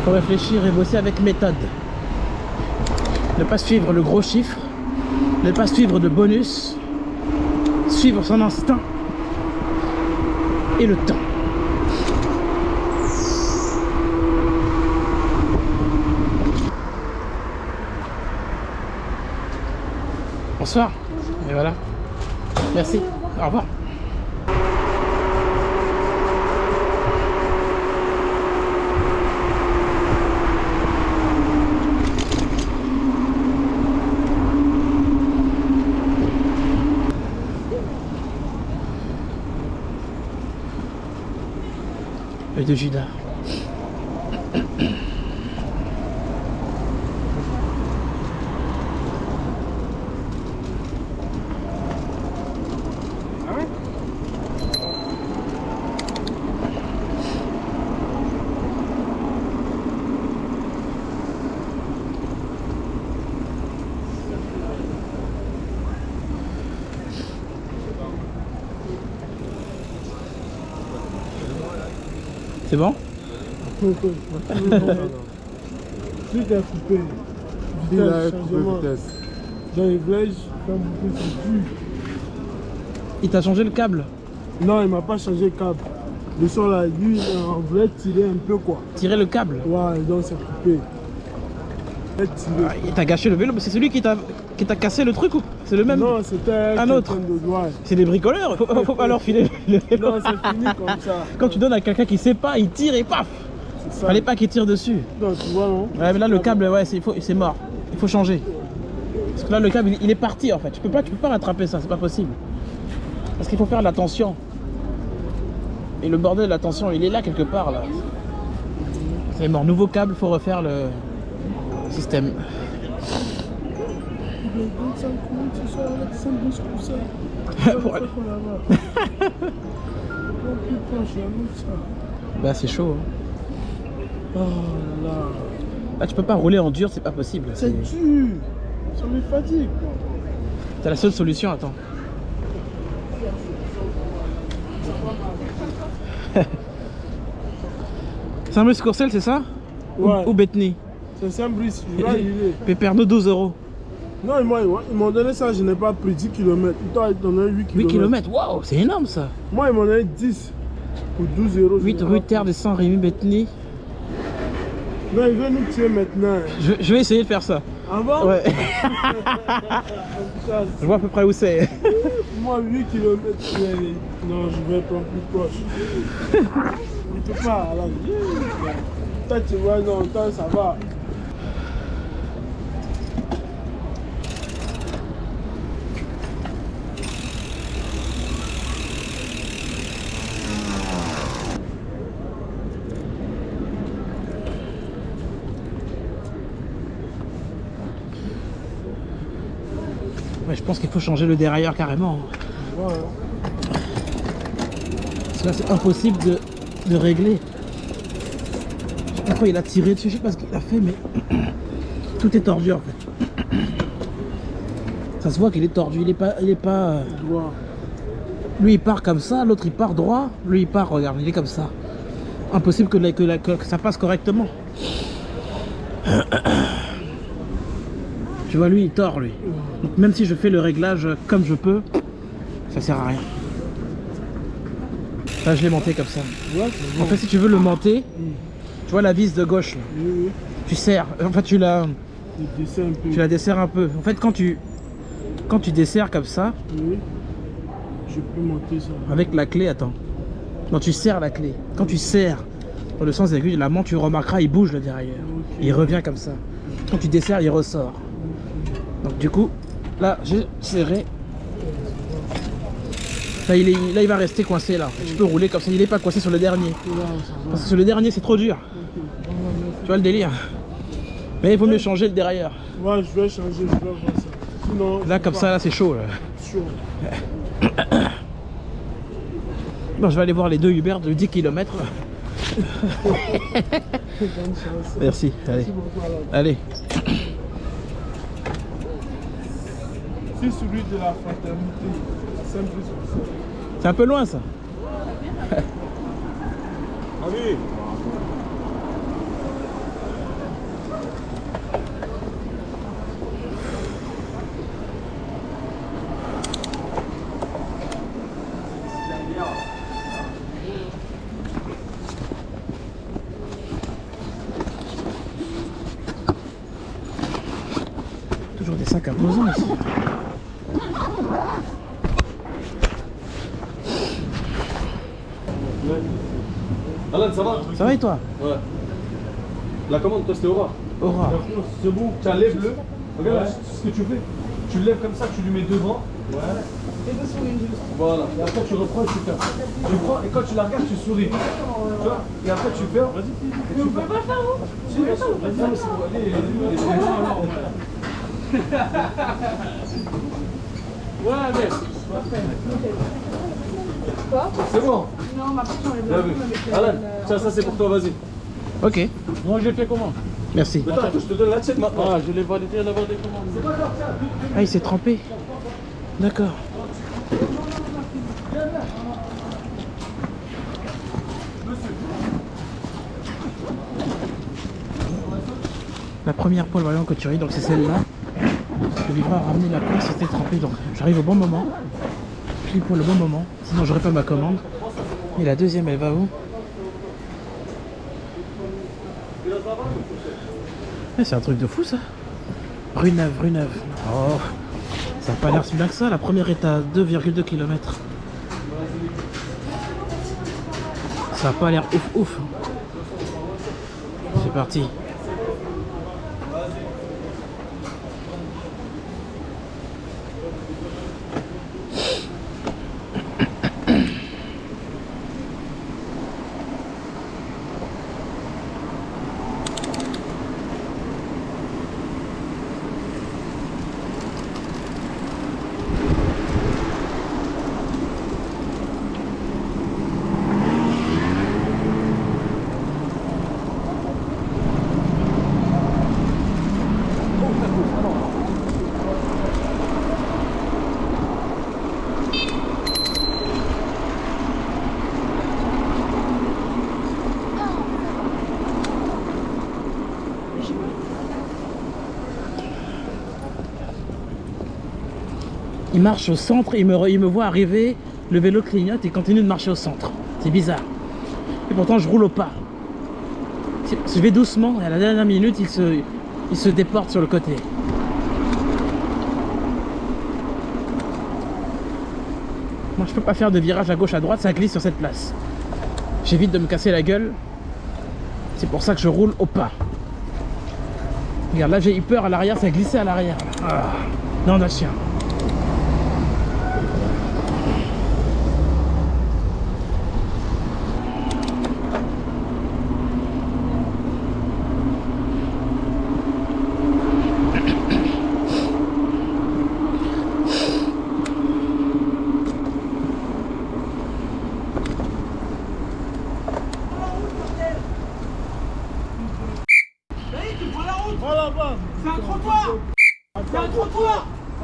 Faut réfléchir et bosser avec méthode. Ne pas suivre le gros chiffre, ne pas suivre de bonus, suivre son instinct et le temps. Bonsoir. Et voilà. Merci. Au revoir. Œil de Judas. C'est bon? Tout est coupé. Vitesse. Dans les flèches, quand beaucoup c'est dur. Il t'a changé le câble? Non, il m'a pas changé le câble. Le son là, lui, on voulait tirer un peu quoi. Tirer le câble? Ouais, donc c'est coupé. Il t'a gâché le vélo, mais c'est celui qui t'a cassé le truc ou c'est le même? Non, c'était un autre. C'est des bricoleurs, faut pas leur filer le vélo. Non, c'est fini comme ça. Quand tu donnes à quelqu'un qui sait pas, il tire et paf. Fallait pas qu'il tire dessus. Non, tu vois, non? Ouais, mais là le câble, ouais, c'est mort. Il faut changer. Parce que là le câble, il est parti en fait. Tu peux pas rattraper ça, c'est pas possible. Parce qu'il faut faire l'attention. Et le bordel, l'attention, il est là quelque part là. C'est mort. Nouveau câble, faut refaire le système. Bah c'est chaud. Hein. Oh là là. Là tu peux pas rouler en dur, c'est pas possible. C'est dur. Ça me fatigue quoi. C'est la seule solution, attends. Saint-Brice Courcelles, c'est ça? Ouais. Ou Bethany? C'est Saint-Brice, là il est. Péperno 12 €. Non, ils m'ont donné ça, je n'ai pas pris 10 km. Toi, ils t'en donné 8 km. 8 km, waouh, c'est énorme ça. Moi, ils m'ont donné 10 pour 12 €. 8 rue Terre des Saint-Rémy, Bethany. Non, il veut nous tuer maintenant. Je vais essayer de faire ça. Ah bon? Ouais. Je vois à peu près où c'est. Moi, 8 km. Non, je vais prendre plus proche. Il peut pas, là. Toi, tu vois, non, toi, ça va. Ouais, je pense qu'il faut changer le dérailleur carrément. Ouais. Parce que là, c'est impossible de régler. Je sais pas pourquoi il a tiré dessus, je sais pas ce qu'il a fait, mais tout est tordu en fait. Ça se voit qu'il est tordu, il est pas. Droit. Lui il part comme ça, l'autre il part droit, lui il part, regarde, il est comme ça. Impossible que ça passe correctement. Tu vois, lui il tord lui. Donc même si je fais le réglage comme je peux, ça sert à rien. Là je l'ai monté comme ça. Ouais, En fait si tu veux le monter, tu vois la vis de gauche là, oui. tu serres, en fait tu la Tu desserres un peu. En fait quand tu desserres comme ça, oui. Je peux monter ça. avec la clé, attends. Non, tu serres la clé. Quand tu serres dans le sens aigu de la main, tu remarqueras, il bouge le derrière. Okay. Il revient comme ça. Quand tu desserres, il ressort. Donc du coup, là, j'ai serré. Là il va rester coincé là. Tu peux rouler comme ça, il est pas coincé sur le dernier. Parce que sur le dernier c'est trop dur. Tu vois le délire. Mais il vaut mieux changer le derrière. Ouais, je vais changer, je vais voir ça. Sinon, Là comme ça, là c'est chaud là. chaud. Bon, je vais aller voir les deux Uber de 10 km. Bonne chance. Merci, allez. Merci beaucoup, alors. Allez. C'est celui de la fraternité. La simple solution. C'est un peu loin ça. Allez. Toujours des sacs imposants ici. Alan, ça va? Ça va et toi? Ouais. La commande, toi, c'était Aura. Aura. C'est bon, tu lèves-le. Regarde ce que tu fais. Tu le lèves comme ça, tu lui mets devant. Ouais. Voilà. Et après, tu reprends et tu fermes. Tu prends et quand tu la regardes, tu souris. Tu vois? Et après, tu fermes. Vas-y. Mais on peut pas faire, hein? Si, bien sûr. Vas-y, c'est bon. Allez, ouais, mais. Quoi? C'est bon. Non, ma porte, on Bien vu. Alan, ça c'est pour toi, vas-y. Ok, Moi j'ai fait comment? merci. Mais attends, je te donne la tienne maintenant. Ah, je l'ai validé à l'avoir des commandes. Ah, il s'est trempé. D'accord. La première poêle voyant que tu ris, donc c'est celle-là. Le livreur a ramené la poêle, c'était trempé, donc j'arrive au bon moment. Pile pour le bon moment, sinon j'aurais pas ma commande. Et la deuxième, elle va où? C'est un truc de fou ça. Rue Neuve, rue Neuve. Oh, ça n'a pas l'air si bien que ça. La première est à 2,2 km. Ça n'a pas l'air ouf ouf. C'est parti. Il marche au centre, il me voit arriver, le vélo clignote et continue de marcher au centre. C'est bizarre. Et pourtant je roule au pas. Je vais doucement et à la dernière minute il se déporte sur le côté. Moi je peux pas faire de virage à gauche à droite, ça glisse sur cette place. J'évite de me casser la gueule. C'est pour ça que je roule au pas. Regarde, là j'ai eu peur à l'arrière, ça glissait à l'arrière. Ah, non, d'un chien.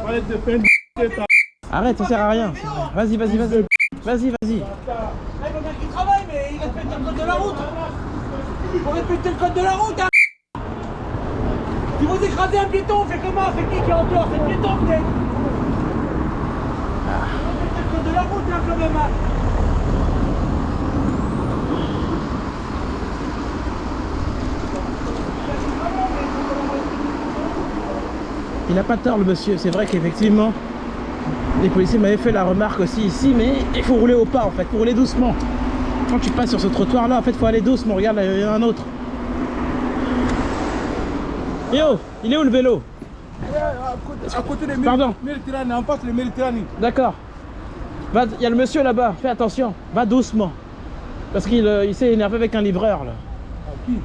Arrête de faire une Arrête, ça sert à rien. Vas-y, vas-y, vas-y. Vas-y, vas-y. Il travaille, mais il respecte le code de la route. Il faut respecter le code de la route, hein. Si vous écrasez un piéton, c'est comment? C'est qui est en dehors? C'est le piéton, peut-être. Respectez le code de la route, hein, quand même. Hein. Il n'a pas tort le monsieur, c'est vrai qu'effectivement les policiers m'avaient fait la remarque aussi ici, mais il faut rouler au pas en fait, il faut rouler doucement. Quand tu passes sur ce trottoir là, en fait il faut aller doucement, regarde là, il y en a un autre. Yo, il est où le vélo? à côté des Pardon. Méditerranée, en face des Méditerranée. D'accord. Il y a le monsieur là-bas, fais attention, va doucement. Parce qu'il s'est énervé avec un livreur là. À qui?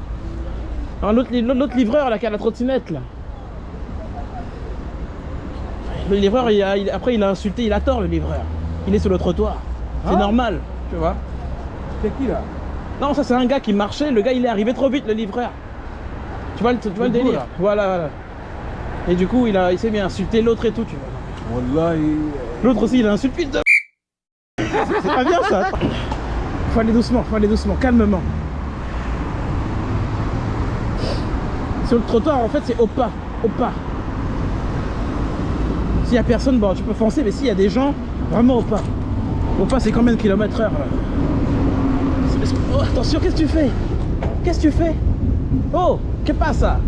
L'autre livreur là qui a la trottinette là. Le livreur, après il a insulté, il a tort le livreur. Il est sur le trottoir. C'est normal, tu vois. C'est qui là? Non, ça c'est un gars qui marchait, le gars il est arrivé trop vite, le livreur. Tu vois le délire là. Voilà. Et du coup il s'est mis à insulter l'autre et tout, tu vois. Wallah, L'autre aussi il a insulté. C'est pas bien ça. Faut aller doucement, calmement. Sur le trottoir en fait c'est au pas. S'il y a personne, bon tu peux foncer, mais s'il y a des gens, vraiment au pas. Au pas c'est combien de kilomètres heure là? Oh attention, qu'est-ce que tu fais? Oh, qu'est-ce que ça?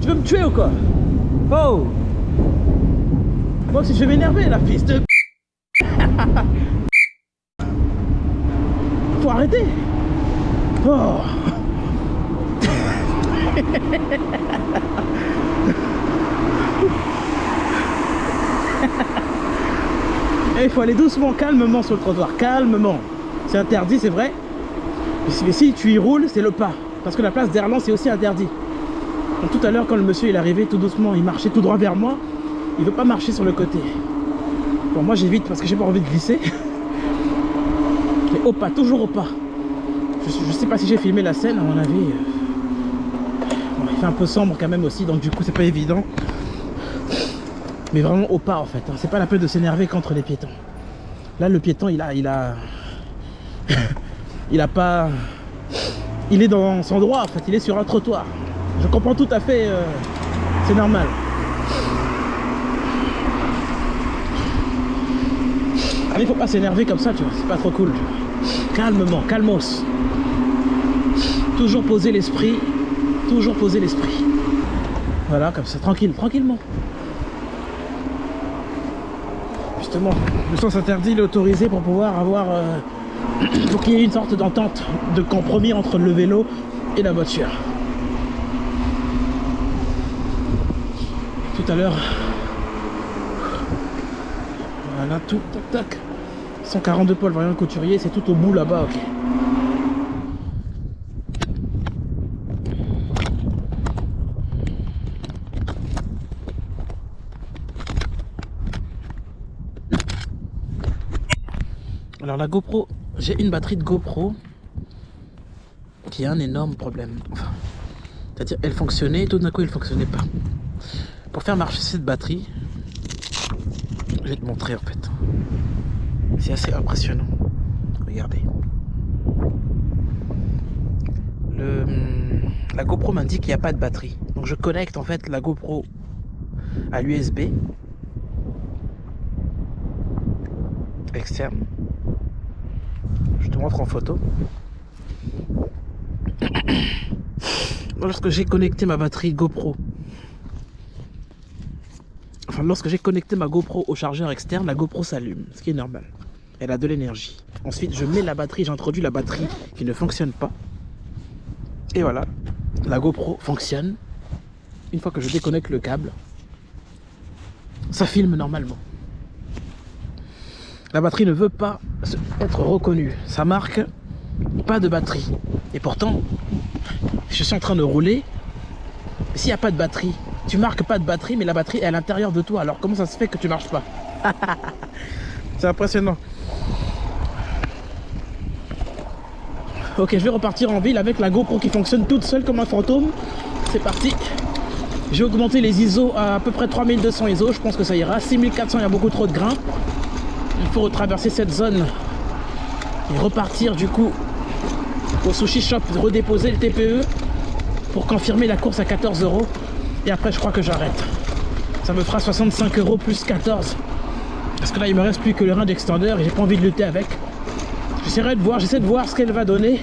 Tu veux me tuer ou quoi? Oh! Moi aussi je vais m'énerver la fils de... Faut arrêter. Oh. Il faut aller doucement, calmement sur le trottoir, calmement. C'est interdit, c'est vrai. Mais si tu y roules, c'est le pas. Parce que la place d'Erland, c'est aussi interdit. Donc tout à l'heure, quand le monsieur il est arrivé tout doucement, il marchait tout droit vers moi. Il veut pas marcher sur le côté. Bon, moi j'évite parce que j'ai pas envie de glisser. Mais au pas, toujours au pas. Je sais pas si j'ai filmé la scène, à mon avis. Bon, il fait un peu sombre quand même aussi, donc du coup c'est pas évident. Mais vraiment au pas en fait. C'est pas la peine de s'énerver contre les piétons. Là le piéton il est dans son droit en fait, il est sur un trottoir. Je comprends tout à fait, c'est normal. Mais il faut pas s'énerver comme ça, tu vois, c'est pas trop cool. Calmement, calmos. Toujours poser l'esprit. Voilà, comme ça, tranquillement. Justement, le sens interdit, il est autorisé pour pouvoir avoir... pour qu'il y ait une sorte d'entente, de compromis entre le vélo et la voiture. Tout à l'heure... Voilà, tout, tac. 142 Paul Variant Couturier, c'est tout au bout là-bas, ok. Alors la GoPro, j'ai une batterie de GoPro qui a un énorme problème. Enfin, c'est-à-dire elle fonctionnait, tout d'un coup elle fonctionnait pas. Pour faire marcher cette batterie, je vais te montrer en fait. C'est assez impressionnant. Regardez. La GoPro m'indique qu'il n'y a pas de batterie. Donc je connecte en fait la GoPro à l'USB externe. Je te montre en photo. Lorsque j'ai connecté ma batterie GoPro, lorsque j'ai connecté ma GoPro au chargeur externe, la GoPro s'allume, ce qui est normal. Elle a de l'énergie. Ensuite, je mets la batterie, j'introduis la batterie qui ne fonctionne pas. Et voilà, la GoPro fonctionne. Une fois que je déconnecte le câble, ça filme normalement. La batterie ne veut pas être reconnue. Ça marque pas de batterie. Et pourtant, je suis en train de rouler. S'il n'y a pas de batterie, tu marques pas de batterie, mais la batterie est à l'intérieur de toi. Alors comment ça se fait que tu marches pas? C'est impressionnant. Ok, je vais repartir en ville avec la GoPro qui fonctionne toute seule comme un fantôme. C'est parti. J'ai augmenté les ISO à peu près 3200 ISO. Je pense que ça ira. 6400, il y a beaucoup trop de grains. Il faut retraverser cette zone et repartir du coup au sushi shop, redéposer le TPE pour confirmer la course à 14 €. Et après je crois que j'arrête. Ça me fera 65 € plus 14. Parce que là il me reste plus que le range extender et j'ai pas envie de lutter avec. J'essaie de voir ce qu'elle va donner.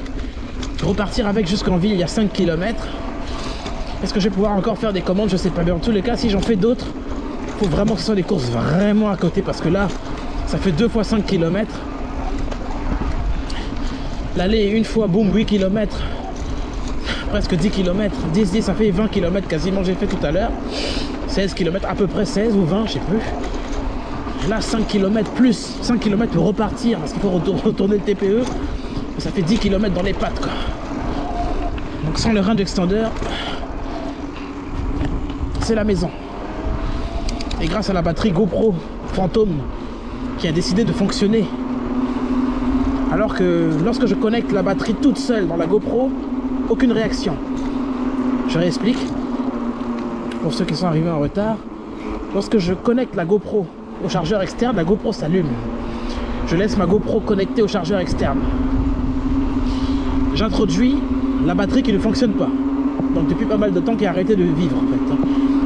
Repartir avec jusqu'en ville, il y a 5 km. Est-ce que je vais pouvoir encore faire des commandes? Je sais pas. Mais en tous les cas, si j'en fais d'autres, il faut vraiment que ce soit des courses vraiment à côté. Parce que là, ça fait 2 fois 5 km. L'aller une fois, boum, 8 km. Presque 10 km. 10, ça fait 20 km quasiment, j'ai fait tout à l'heure. 16 km, à peu près 16 ou 20, je sais plus. Et là, 5 km plus. 5 km pour repartir, parce qu'il faut retourner le TPE. Et ça fait 10 km dans les pattes, quoi. Donc sans le range extender, c'est la maison. Et grâce à la batterie GoPro Phantom qui a décidé de fonctionner. Alors que lorsque je connecte la batterie toute seule dans la GoPro, aucune réaction. Je réexplique. Pour ceux qui sont arrivés en retard, lorsque je connecte la GoPro au chargeur externe, la GoPro s'allume. Je laisse ma GoPro connectée au chargeur externe. J'introduis la batterie qui ne fonctionne pas. Donc depuis pas mal de temps qui a arrêté de vivre en fait.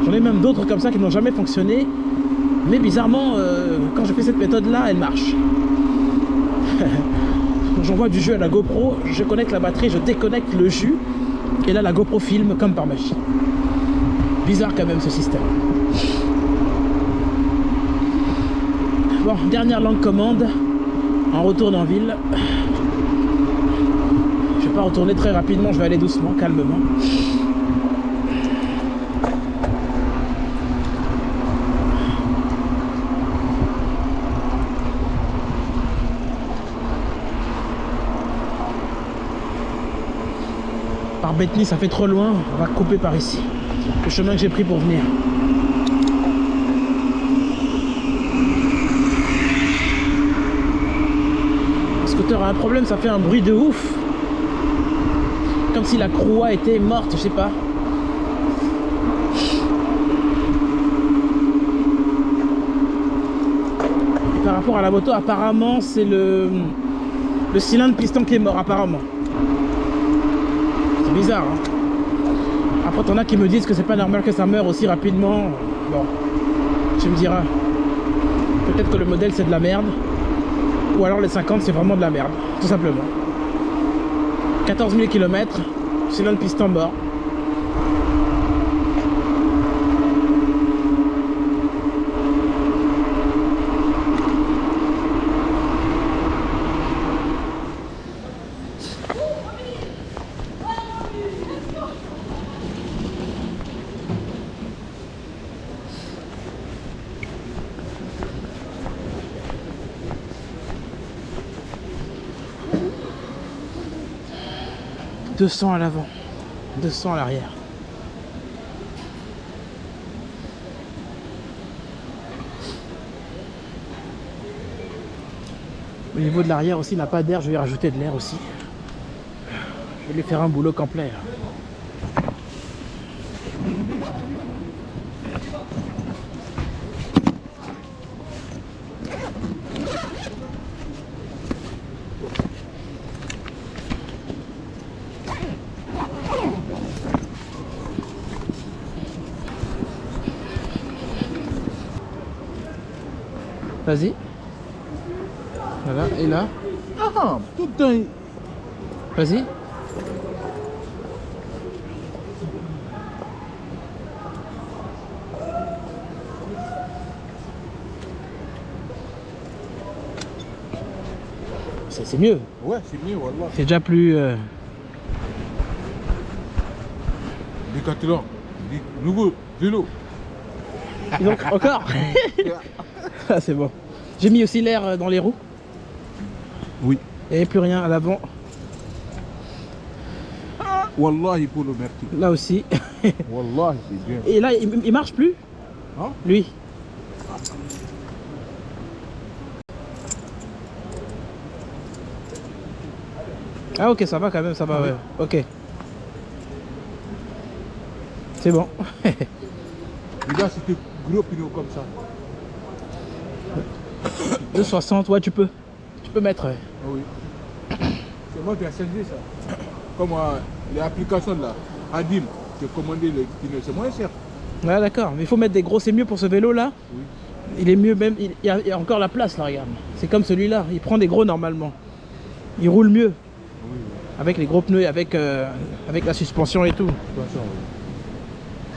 J'en ai même d'autres comme ça qui n'ont jamais fonctionné. Mais bizarrement, quand je fais cette méthode là, elle marche. J'envoie du jus à la GoPro, je connecte la batterie, je déconnecte le jus. Et là la GoPro filme comme par magie. Bizarre quand même ce système. Bon, dernière longue commande. On retourne en ville. Je vais pas retourner très rapidement, je vais aller doucement, calmement. Par Bethany, ça fait trop loin, on va couper par ici. Le chemin que j'ai pris pour venir. Le scooter a un problème, ça fait un bruit de ouf. Comme si la croix était morte, je sais pas. Et par rapport à la moto, apparemment, c'est le cylindre piston qui est mort, apparemment. C'est bizarre, hein. Après, t'en as qui me disent que c'est pas normal que ça meure aussi rapidement. Bon, tu me diras. Peut-être que le modèle c'est de la merde. Ou alors les 50 c'est vraiment de la merde, tout simplement. 14 000 km, cylindre piston mort. « 200 à l'avant, 200 à l'arrière. » Au niveau de l'arrière aussi, il n'a pas d'air, je vais rajouter de l'air aussi. Je vais lui faire un boulot complet. Là. Vas-y. Voilà, et là. Ah, tout le temps. Vas-y. C'est mieux. Ouais, c'est mieux, wallah. C'est déjà plus... Décathlon, nouveau vélo. Donc, encore. Ah, c'est bon. J'ai mis aussi l'air dans les roues. Oui. Il n'y avait plus rien à l'avant. Wallah, il faut le mettre. Là aussi. Wallah, c'est bien. Et là, il marche plus. Hein? Lui. Ah ok, ça va quand même, ça va, ouais. Ok. C'est bon. Les gars, c'était gros pignon comme ça. 2,60, ouais, tu peux. Tu peux mettre. Ouais. Ah oui. C'est moi qui ai changé ça. Comme les applications là, Adim, j'ai commandé les pneus, c'est moins cher. Ouais, d'accord. Mais il faut mettre des gros, c'est mieux pour ce vélo là. Oui. Il est mieux même, il y a encore la place là, regarde. C'est comme celui-là, il prend des gros normalement. Il roule mieux. Oui, oui. Avec les gros pneus et avec la suspension et tout. Attention, oui.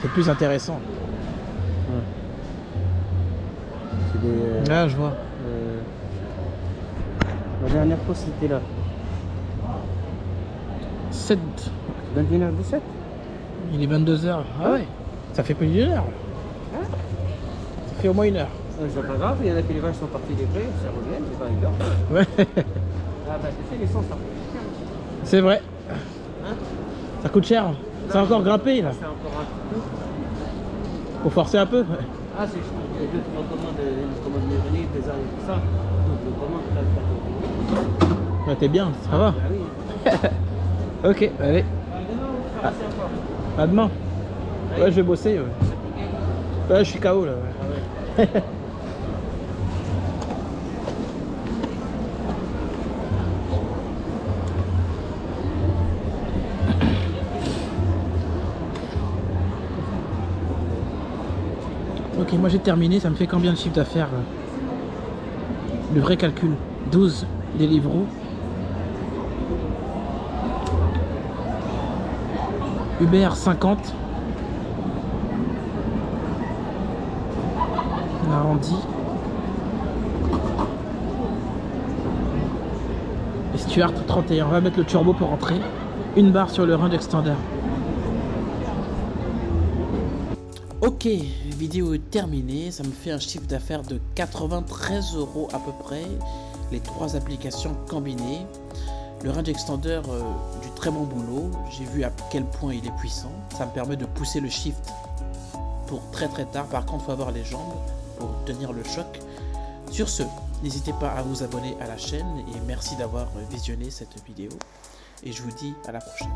C'est plus intéressant. C'est des... Là, je vois. La dernière fois, c'était là. 7. 21h17. Il est 22h. Ah ouais. Ça fait plus d'une heure. Ça fait au moins une heure. C'est pas grave, il y en a que les vaches sont parties des prés, ça revient, c'est pas évident. Ouais, Ah bah tu sais, l'essence ça coûte cher. c'est vrai. Hein? Ça coûte cher. C'est encore grimpé là. C'est encore un petit peu. Faut forcer un peu. Ah c'est juste, il y a d'autres commandes mairie, des armes et tout ça. Donc le commande, là, Ouais, t'es bien, ça va. bah oui. Ok, allez. Ah. À demain. Ouais, je vais bosser. Ouais, ouais je suis KO là. Ouais. Ok, moi j'ai terminé. Ça me fait combien de chiffre d'affaires là? Le vrai calcul. 12 Deliveroo. Uber 50. On arrondit. Et Stuart 31. On va mettre le turbo pour rentrer. Une barre sur le range extender. Ok, vidéo est terminée. Ça me fait un chiffre d'affaires de 93 € à peu près. Les 3 applications combinées. Le range extender, du très bon boulot. J'ai vu à quel point il est puissant. Ça me permet de pousser le shift pour très tard. Par contre, il faut avoir les jambes pour tenir le choc. Sur ce, n'hésitez pas à vous abonner à la chaîne et merci d'avoir visionné cette vidéo. Et je vous dis à la prochaine.